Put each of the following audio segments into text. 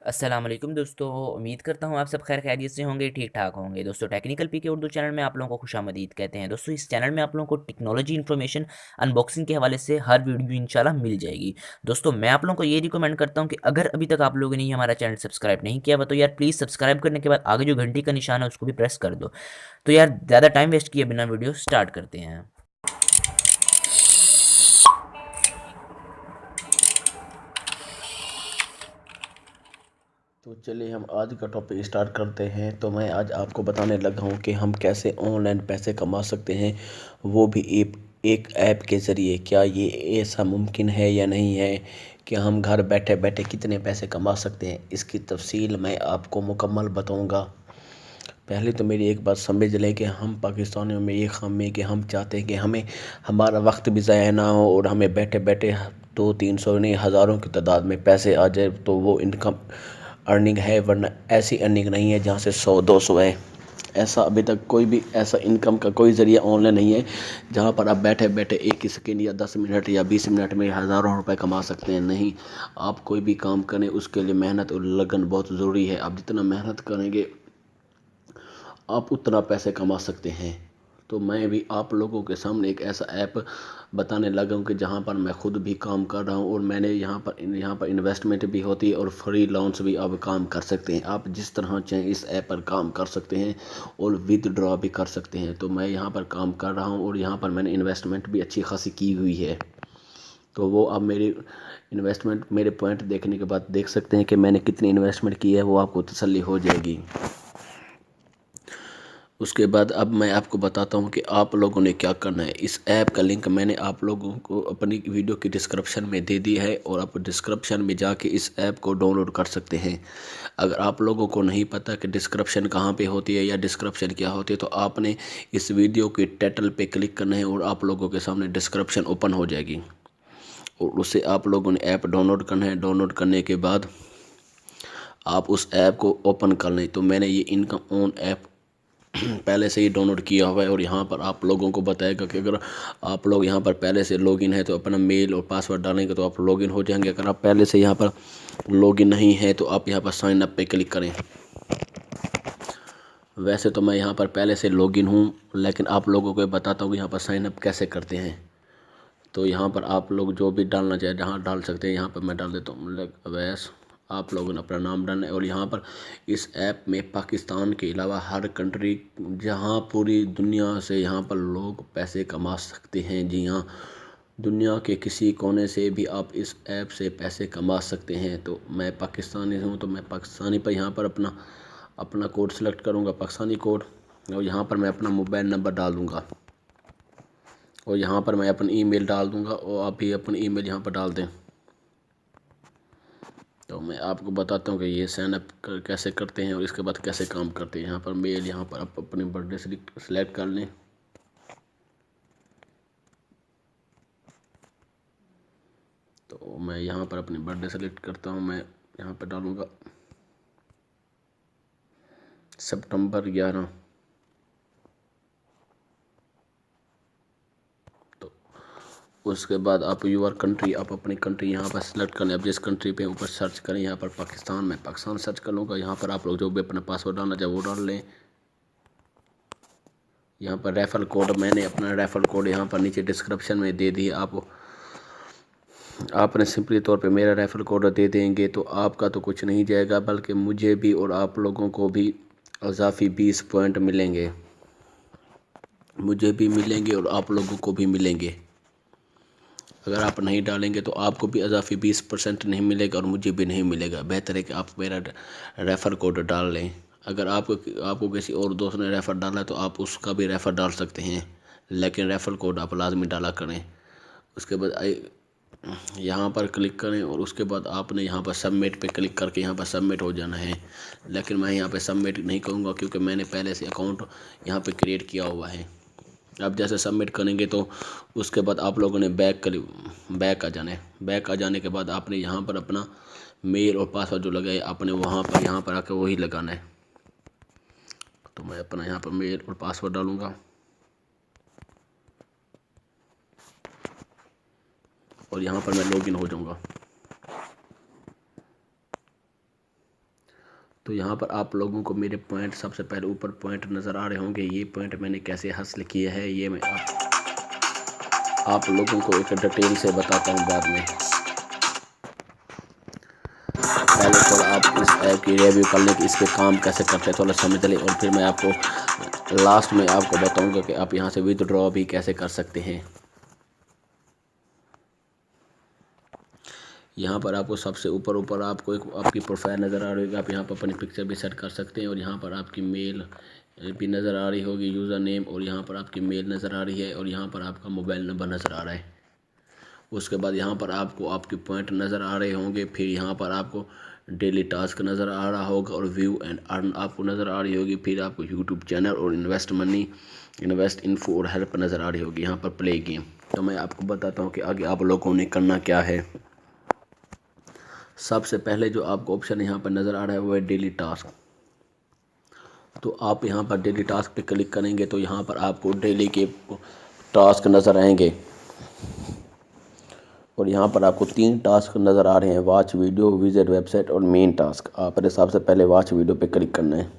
अस्सलाम वालेकुम दोस्तों। उम्मीद करता हूँ आप सब खैर खैरियत से होंगे, ठीक ठाक होंगे। दोस्तों टेक्निकल पी के उर्दू चैनल में आप लोगों को खुशामदीद कहते हैं। दोस्तों इस चैनल में आप लोगों को टेक्नोलॉजी इन्फॉर्मेशन अनबॉक्सिंग के हवाले से हर वीडियो इंशाल्लाह मिल जाएगी। दोस्तों मैं आप लोगों को ये रिकमेंड करता हूँ कि अगर अभी तक आप लोगों ने हमारा चैनल सब्सक्राइब नहीं किया हुआ तो यार प्लीज़ सब्सक्राइब करने के बाद आगे जो घंटी का निशान है उसको भी प्रेस कर दो। तो यार ज़्यादा टाइम वेस्ट किए बिना वीडियो स्टार्ट करते हैं। तो चलिए हम आज का टॉपिक स्टार्ट करते हैं। तो मैं आज आपको बताने लगा हूँ कि हम कैसे ऑनलाइन पैसे कमा सकते हैं, वो भी एक ऐप के ज़रिए। क्या ये ऐसा मुमकिन है या नहीं है कि हम घर बैठे बैठे कितने पैसे कमा सकते हैं, इसकी तफसील मैं आपको मुकम्मल बताऊँगा। पहले तो मेरी एक बात समझ लें कि हम पाकिस्तानियों में ये खामी है कि हम चाहते हैं कि हमें हमारा वक्त भी ज़ाया ना हो और हमें बैठे बैठे 200-300 नहीं हज़ारों की तादाद में पैसे आ जाए, तो वो इनकम अर्निंग है। वरना ऐसी अर्निंग नहीं है जहाँ से 100-200 है। ऐसा अभी तक कोई भी ऐसा इनकम का कोई ज़रिया ऑनलाइन नहीं है जहाँ पर आप बैठे बैठे एक ही सेकेंड या 10 मिनट या 20 मिनट में हज़ारों रुपए कमा सकते हैं। नहीं, आप कोई भी काम करें उसके लिए मेहनत और लगन बहुत ज़रूरी है। आप जितना मेहनत करेंगे आप उतना पैसे कमा सकते हैं। तो मैं भी आप लोगों के सामने एक ऐसा ऐप बताने लगा हूँ कि जहाँ पर मैं खुद भी काम कर रहा हूँ और मैंने यहाँ पर इन्वेस्टमेंट भी होती है और फ्री लॉन्स भी आप काम कर सकते हैं। आप जिस तरह चाहें इस ऐप पर काम कर सकते हैं और विदड्रॉ भी कर सकते हैं। तो मैं यहाँ पर काम कर रहा हूँ और यहाँ पर मैंने इन्वेस्टमेंट भी अच्छी खासी की हुई है। तो वो आप मेरी इन्वेस्टमेंट मेरे पॉइंट देखने के बाद देख सकते हैं कि मैंने कितनी इन्वेस्टमेंट की है, वो आपको तसल्ली हो जाएगी। उसके बाद अब मैं आपको बताता हूँ कि आप लोगों ने क्या करना है। इस ऐप का लिंक मैंने आप लोगों को अपनी वीडियो की डिस्क्रिप्शन में दे दी है और आप डिस्क्रिप्शन में जाके इस ऐप को डाउनलोड कर सकते हैं। अगर आप लोगों को नहीं पता कि डिस्क्रिप्शन कहाँ पे होती है या डिस्क्रिप्शन क्या होती है, तो आपने इस वीडियो के टाइटल पे क्लिक करना है और आप लोगों के सामने डिस्क्रिप्शन ओपन हो जाएगी और उससे आप लोगों ने ऐप डाउनलोड करना है। डाउनलोड करने के बाद आप उस ऐप को ओपन कर लें। तो मैंने ये इनकम ऑन ऐप पहले से ही डाउनलोड किया हुआ है और यहाँ पर आप लोगों को बताएगा कि अगर आप लोग यहाँ पर पहले से लॉगिन है तो अपना मेल और पासवर्ड डालेंगे तो आप लॉगिन हो जाएंगे। अगर आप पहले से यहाँ पर लॉगिन नहीं है तो आप यहाँ पर साइन अप पे क्लिक करें। वैसे तो मैं यहाँ पर पहले से लॉगिन हूँ, लेकिन आप लोगों को बताता हूँ यहाँ पर साइन अप कैसे करते हैं। तो यहाँ पर आप लोग जो भी डालना चाहे जहाँ डाल सकते हैं, यहाँ पर मैं डाल देता हूँ अवैस। आप लोगों ने अपना नाम डालना है और यहाँ पर इस ऐप में पाकिस्तान के अलावा हर कंट्री, जहाँ पूरी दुनिया से यहाँ पर लोग पैसे कमा सकते हैं। जी हाँ, दुनिया के किसी कोने से भी आप इस ऐप से पैसे कमा सकते हैं। तो मैं पाकिस्तानी हूँ तो मैं पाकिस्तानी पर यहाँ पर अपना अपना कोड सेलेक्ट करूँगा, पाकिस्तानी कोड, और यहाँ पर मैं अपना मोबाइल नंबर डाल दूँगा और यहाँ पर मैं अपनी ईमेल डाल दूँगा और आप भी अपनी ईमेल यहाँ पर डाल दें। तो मैं आपको बताता हूँ कि ये साइन अप कैसे करते हैं और इसके बाद कैसे काम करते हैं। यहाँ पर मेल, यहाँ पर आप अपनी बर्थडे सेलेक्ट कर लें। तो मैं यहाँ पर अपनी बर्थडे सेलेक्ट करता हूँ। मैं यहाँ पर डालूँगा सितंबर 11। तो उसके बाद आप यूर कंट्री, आप अपनी कंट्री यहाँ पर सेलेक्ट कर लें। अब जिस कंट्री पे ऊपर सर्च करें, यहाँ पर पाकिस्तान, में पाकिस्तान सर्च कर लूँगा। यहाँ पर आप लोग जो भी अपना पासवर्ड डालना चाहे वो डाल लें। यहाँ पर रेफर कोड, मैंने अपना रेफर कोड यहाँ पर नीचे डिस्क्रिप्शन में दे दिया। आपने सिंपली तौर पे मेरा रेफर कोड दे देंगे तो आपका तो कुछ नहीं जाएगा, बल्कि मुझे भी और आप लोगों को भी इजाफी 20 पॉइंट मिलेंगे। मुझे भी मिलेंगे और आप लोगों को भी मिलेंगे। अगर आप नहीं डालेंगे तो आपको भी इजाफी 20% नहीं मिलेगा और मुझे भी नहीं मिलेगा। बेहतर है कि आप मेरा रेफ़र कोड डाल लें। अगर आपको किसी और दोस्त ने रेफ़र डाला है तो आप उसका भी रेफ़र डाल सकते हैं, लेकिन रेफ़र कोड आप लाजमी डाला करें। उसके बाद यहाँ पर क्लिक करें और उसके बाद आपने यहाँ पर सबमिट पे क्लिक करके यहाँ पर सबमिट हो जाना है। लेकिन मैं यहाँ पे सबमिट नहीं करूँगा क्योंकि मैंने पहले से अकाउंट यहाँ पे क्रिएट किया हुआ है। अब जैसे सबमिट करेंगे तो उसके बाद आप लोगों ने बैक आ जाना है। बैक आ जाने के बाद आपने यहाँ पर अपना मेल और पासवर्ड जो लगाए आपने वहाँ पर यहाँ पर आकर वही लगाना है। तो मैं अपना यहाँ पर मेल और पासवर्ड डालूँगा और यहाँ पर मैं लॉगिन हो जाऊँगा। तो यहाँ पर आप लोगों को मेरे पॉइंट सबसे पहले ऊपर पॉइंट नज़र आ रहे होंगे। ये पॉइंट मैंने कैसे हासिल किया है ये मैं आप लोगों को एक डिटेल से बताता हूँ बाद में। पहले थोड़ा आप इस ऐप की रिव्यू कर लें कि इस पर काम कैसे करते हैं, थोड़ा समझ लें, और फिर मैं आपको लास्ट में आपको बताऊंगा कि आप यहाँ से विदड्रॉ भी कैसे कर सकते हैं। यहाँ पर आपको सबसे ऊपर आपको एक आपकी प्रोफाइल नज़र आ रही होगी। आप यहाँ पर अपनी पिक्चर भी सेट कर सकते हैं, और यहाँ पर आपकी मेल भी नज़र आ रही होगी, यूज़र नेम, और यहाँ पर आपकी मेल नज़र आ रही है, और यहाँ पर आपका मोबाइल नंबर नज़र आ रहा है। उसके बाद यहाँ पर आपको आपके पॉइंट नज़र आ रहे होंगे। फिर यहाँ पर आपको डेली टास्क नज़र आ रहा होगा, और व्यू एंड अर्न आपको नज़र आ रही होगी। फिर आपको यूट्यूब चैनल और इन्वेस्ट मनी, इन्वेस्ट इन्फो और हेल्प नज़र आ रही होगी। यहाँ पर प्ले गेम। तो मैं आपको बताता हूँ कि आगे आप लोगों ने करना क्या है। सबसे पहले जो आपको ऑप्शन यहाँ पर नज़र आ रहा है वो है डेली टास्क। तो आप यहाँ पर डेली टास्क पे क्लिक करेंगे तो यहाँ पर आपको डेली के टास्क नज़र आएंगे, और यहाँ पर आपको 3 टास्क नज़र आ रहे हैं: वॉच वीडियो, विजिट वेबसाइट और मेन टास्क। आपने सबसे पहले वॉच वीडियो पे क्लिक करना है,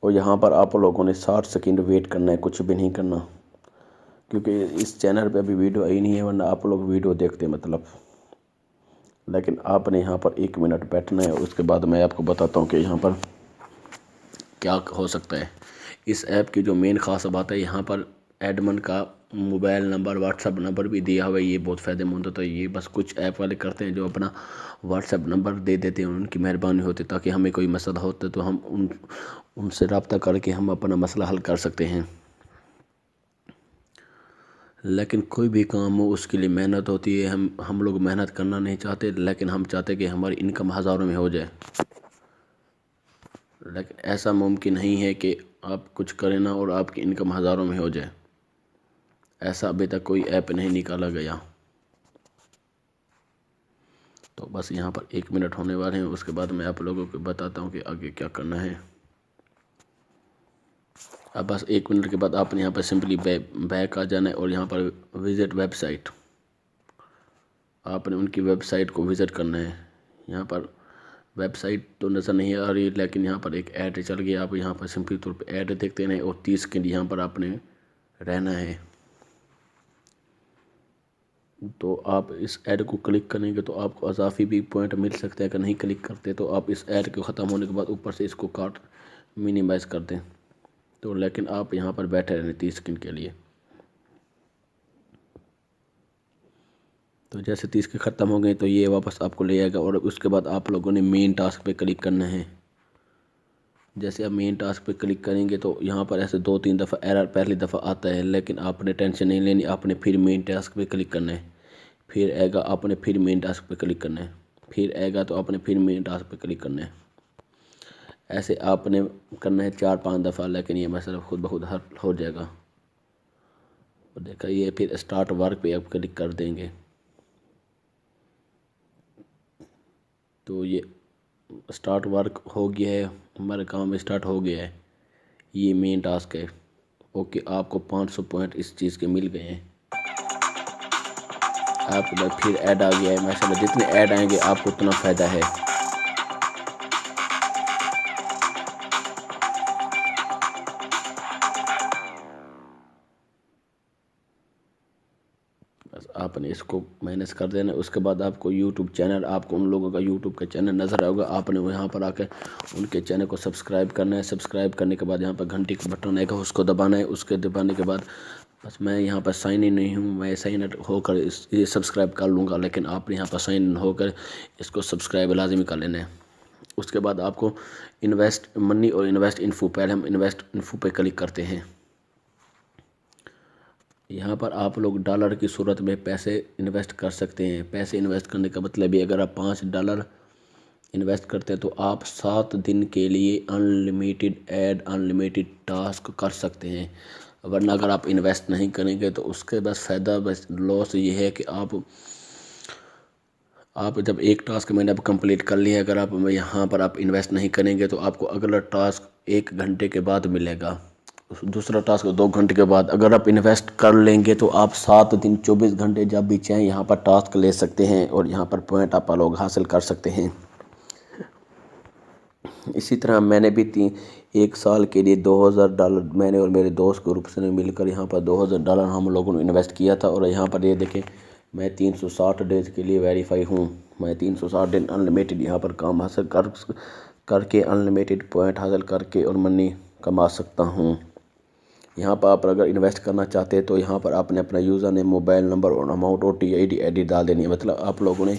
और यहाँ पर आप लोगों ने 60 सेकंड वेट करना है, कुछ भी नहीं करना, क्योंकि इस चैनल पे अभी वीडियो आई नहीं है, वरना आप लोग वीडियो देखते मतलब। लेकिन आपने यहाँ पर 1 मिनट बैठना है। उसके बाद मैं आपको बताता हूँ कि यहाँ पर क्या हो सकता है। इस ऐप की जो मेन खास बात है, यहाँ पर एडमिन का मोबाइल नंबर, व्हाट्सएप नंबर भी दिया हुआ है। ये बहुत फ़ायदेमंद होता है। ये बस कुछ ऐप वाले करते हैं जो अपना व्हाट्सएप नंबर दे देते हैं, उनकी मेहरबानी होती है, ताकि हमें कोई मसला होता है तो हम उनसे रब्ता करके हम अपना मसला हल कर सकते हैं। लेकिन कोई भी काम हो उसके लिए मेहनत होती है। हम लोग मेहनत करना नहीं चाहते, लेकिन हम चाहते कि हमारी इनकम हज़ारों में हो जाए। लेकिन ऐसा मुमकिन नहीं है कि आप कुछ करें ना और आपकी इनकम हज़ारों में हो जाए। ऐसा अभी तक कोई ऐप नहीं निकाला गया। तो बस यहाँ पर 1 मिनट होने वाले हैं। उसके बाद मैं आप लोगों को बताता हूँ कि आगे क्या करना है। अब बस 1 मिनट के बाद आपने यहाँ पर सिंपली बैक आ जाना है, और यहाँ पर विज़िट वेबसाइट, आपने उनकी वेबसाइट को विज़िट करना है। यहाँ पर वेबसाइट तो नज़र नहीं आ रही, लेकिन यहाँ पर एक ऐड चल गया। आप यहाँ पर सिंपली तौर पे ऐड देखते हैं, और 30 सेकंड यहाँ पर आपने रहना है। तो आप इस ऐड को क्लिक करेंगे तो आपको अज़ाफ़ी भी पॉइंट मिल सकते हैं। अगर नहीं क्लिक करते तो आप इस ऐड के ख़त्म होने के बाद ऊपर से इसको काट मिनिमाइज़ कर दें। तो लेकिन आप यहाँ पर बैठे रहें 30 सेकंड के लिए। तो जैसे 30 के ख़त्म हो गए तो ये वापस आपको ले आएगा, और उसके बाद आप लोगों ने मेन टास्क पे क्लिक करना है। जैसे आप मेन टास्क पे क्लिक करेंगे तो यहाँ पर ऐसे 2-3 दफ़ा एरर पहली दफ़ा आता है, लेकिन आपने टेंशन नहीं लेनी। आपने फिर मेन टास्क पे क्लिक करना है, फिर आएगा आपने फिर मेन टास्क पे क्लिक करना है, फिर आएगा तो आपने फिर मेन टास्क पे क्लिक करना है। ऐसे आपने करना है 4-5 दफ़ा, लेकिन ये मसला खुद ब खुद हल हो जाएगा। और देखा ये फिर स्टार्ट वर्क पे आप क्लिक कर देंगे तो ये स्टार्ट वर्क हो गया है, हमारा काम स्टार्ट हो गया है। ये मेन टास्क है। ओके, आपको 500 पॉइंट इस चीज़ के मिल गए हैं। आपके बाद फिर ऐड आ गया है। माशाल्लाह जितने ऐड आएंगे आपको उतना फ़ायदा है। बस आपने इसको माइनस कर देना। उसके बाद आपको यूट्यूब चैनल, आपको उन लोगों का यूट्यूब का चैनल नज़र आएगा। आपने यहाँ पर आकर उनके चैनल को सब्सक्राइब करना है। सब्सक्राइब करने के बाद यहाँ पर घंटी का बटन आएगा, उसको दबाना है। उसके दबाने के बाद बस मैं यहाँ पर साइन इन नहीं हूँ, मैं साइन इन होकर ये सब्सक्राइब कर लूँगा, लेकिन आपने यहाँ पर साइन इन होकर इसको सब्सक्राइब लाजमी कर लेना है। उसके बाद आपको इन्वेस्ट मनी और इन्वेस्ट इन्फो, पहले हम इन्वेस्ट इन्फो पे क्लिक करते हैं। यहाँ पर आप लोग डॉलर की सूरत में पैसे इन्वेस्ट कर सकते हैं। पैसे इन्वेस्ट करने का मतलब है, अगर आप $5 इन्वेस्ट करते हैं तो आप 7 दिन के लिए अनलिमिटेड ऐड, अनलिमिटेड टास्क कर सकते हैं। वरना अगर आप इन्वेस्ट नहीं करेंगे तो उसके बस फ़ायदा, बस लॉस ये है कि आप जब एक टास्क मैंने अब कंप्लीट कर लिया, अगर आप यहाँ पर आप इन्वेस्ट नहीं करेंगे तो आपको अगला टास्क 1 घंटे के बाद मिलेगा, दूसरा टास्क 2 घंटे के बाद। अगर आप इन्वेस्ट कर लेंगे तो आप 7 दिन 24 घंटे जब भी चाहें यहाँ पर टास्क ले सकते हैं, और यहाँ पर पॉइंट आप लोग हासिल कर सकते हैं। इसी तरह मैंने भी 1 साल के लिए $2000 मैंने और मेरे दोस्त ग्रुप से मिलकर यहाँ पर $2000 हम लोगों ने इन्वेस्ट किया था। और यहाँ पर ये देखें, मैं 360 डेज़ के लिए वेरीफाई हूँ। मैं 360 दिन अनलिमिटेड यहाँ पर काम हासिल करके अनलिमिटेड पॉइंट हासिल करके और मनी कमा सकता हूँ। यहाँ पर आप अगर इन्वेस्ट करना चाहते हैं तो यहाँ पर आपने अपना यूज़र नेम, मोबाइल नंबर और अमाउंट और TID ID डाल देनी है। मतलब आप लोगों ने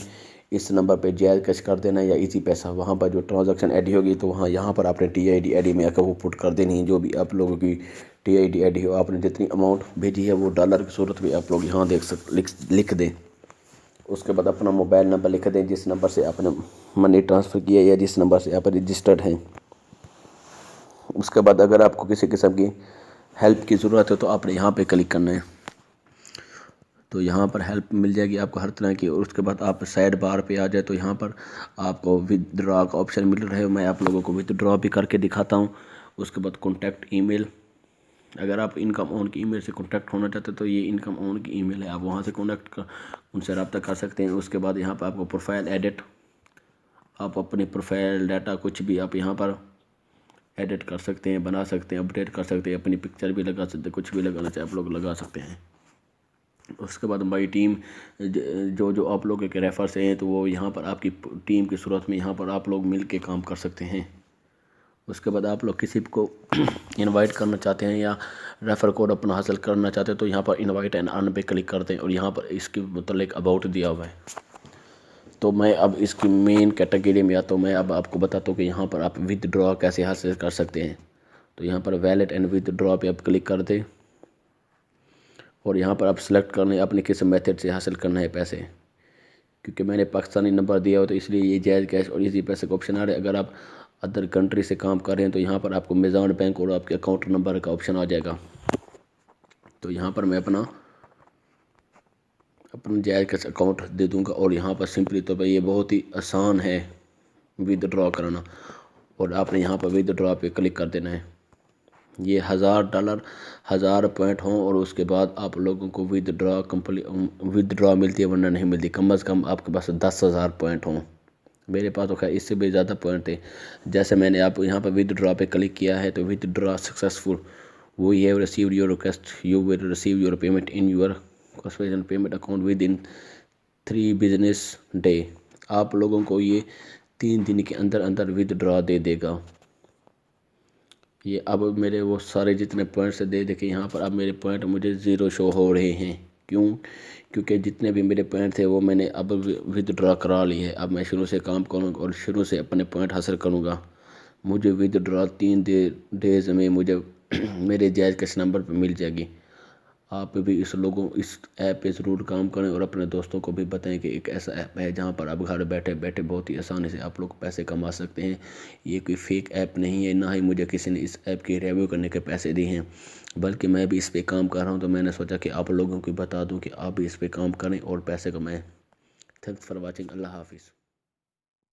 इस नंबर पे जायज़ कैश कर देना है या इजी पैसा। वहाँ पर जो ट्रांजैक्शन ID होगी तो वहाँ यहाँ पर आपने TID ID में आकर वो पुट कर देनी है। जो भी आप लोगों की TID ID हो, आपने जितनी अमाउंट भेजी है वो डॉलर की सूरत में आप लोग यहाँ लिख दें। उसके बाद अपना मोबाइल नंबर लिख दें जिस नंबर से आपने मनी ट्रांसफ़र किया या जिस नंबर से आप रजिस्टर्ड हैं। उसके बाद अगर आपको किसी किस्म की हेल्प की ज़रूरत है तो आपने यहाँ पे क्लिक करना है, तो यहाँ पर हेल्प मिल जाएगी आपको हर तरह की। और उसके बाद आप साइड बार पे आ जाए तो यहाँ पर आपको विदड्रॉ का ऑप्शन मिल रहा है। मैं आप लोगों को विदड्रॉ भी करके दिखाता हूँ। उसके बाद कॉन्टैक्ट ईमेल, अगर आप इनकम ऑन की ईमेल से कॉन्टैक्ट होना चाहते हैं तो ये इनकम ऑन की ईमेल है, आप वहाँ से उनसे रब्ता कर सकते हैं। उसके बाद यहाँ पर आपको प्रोफाइल एडिट, आप अपनी प्रोफाइल डाटा कुछ भी आप यहाँ पर एडिट कर सकते हैं, बना सकते हैं, अपडेट कर सकते हैं, अपनी पिक्चर भी लगा सकते हैं, कुछ भी लगाना चाहे आप लोग लगा सकते हैं। उसके बाद माई टीम, जो आप लोग के रेफर से हैं तो वो यहाँ पर आपकी टीम की सूरत में यहाँ पर आप लोग मिल के काम कर सकते हैं। उसके बाद आप लोग किसी को इनवाइट करना चाहते हैं या रेफ़र कोड अपना हासिल करना चाहते हैं तो यहाँ पर इनवाइट एंड अर्न पे क्लिक करते हैं और यहाँ पर इसके मतलब अबाउट दिया हुआ है। तो मैं अब इसकी मेन कैटेगरी में आता हूँ। मैं अब आपको बताता हूँ कि यहाँ पर आप विदड्रॉ कैसे हासिल कर सकते हैं। तो यहाँ पर वैलेट एंड विदड्रॉ पे आप क्लिक कर दें और यहाँ पर आप सेलेक्ट करना है अपने किस मेथड से हासिल करना है पैसे। क्योंकि मैंने पाकिस्तानी नंबर दिया हो तो इसलिए ये जायज़ कैश और इजी पैसे का ऑप्शन आ रहा है। अगर आप अदर कंट्री से काम कर रहे हैं तो यहाँ पर आपको मेज़ान बैंक और आपके अकाउंट नंबर का ऑप्शन आ जाएगा। तो यहाँ पर मैं अपना जायज़ कैश अकाउंट दे दूँगा और यहाँ पर सिंपली तो भाई ये बहुत ही आसान है विदड्रॉ करना। और आपने यहाँ पर विदड्रॉ पे क्लिक कर देना है। ये $1000 1000 पॉइंट हों और उसके बाद आप लोगों को विदड्रॉ मिलती है, वरना नहीं मिलती। कम से कम आपके पास 10,000 पॉइंट हों। मेरे पास तो खैर इससे भी ज़्यादा पॉइंट थे। जैसे मैंने आप यहाँ पर विदड्रॉ पे क्लिक किया है तो withdraw successful, we have received your request, you will receive your payment in your cospation payment account within 3 business day. आप लोगों को ये 3 दिन के अंदर अंदर विदड्रॉ दे देगा। ये अब मेरे वो सारे जितने पॉइंट्स दे देखे यहाँ पर अब मेरे पॉइंट मुझे ज़ीरो शो हो रहे हैं। क्यों? क्योंकि जितने भी मेरे पॉइंट थे वो मैंने अब विदड्रॉ करा लिए है। अब मैं शुरू से काम करूँगा और शुरू से अपने पॉइंट हासिल करूँगा। मुझे विदड्रॉ 3 डेज़ में मुझे मेरे जायज़ कैश नंबर पर मिल जाएगी। आप भी इस ऐप पे ज़रूर काम करें और अपने दोस्तों को भी बताएं कि एक ऐसा ऐप है जहां पर आप घर बैठे बैठे बहुत ही आसानी से आप लोग पैसे कमा सकते हैं। ये कोई फेक ऐप नहीं है, ना ही मुझे किसी ने इस ऐप की रिव्यू करने के पैसे दिए हैं, बल्कि मैं भी इस पर काम कर रहा हूं। तो मैंने सोचा कि आप लोगों को बता दूं कि आप भी इस पर काम करें और पैसे कमाएँ। Thanks for watching. अल्लाह हाफिज़।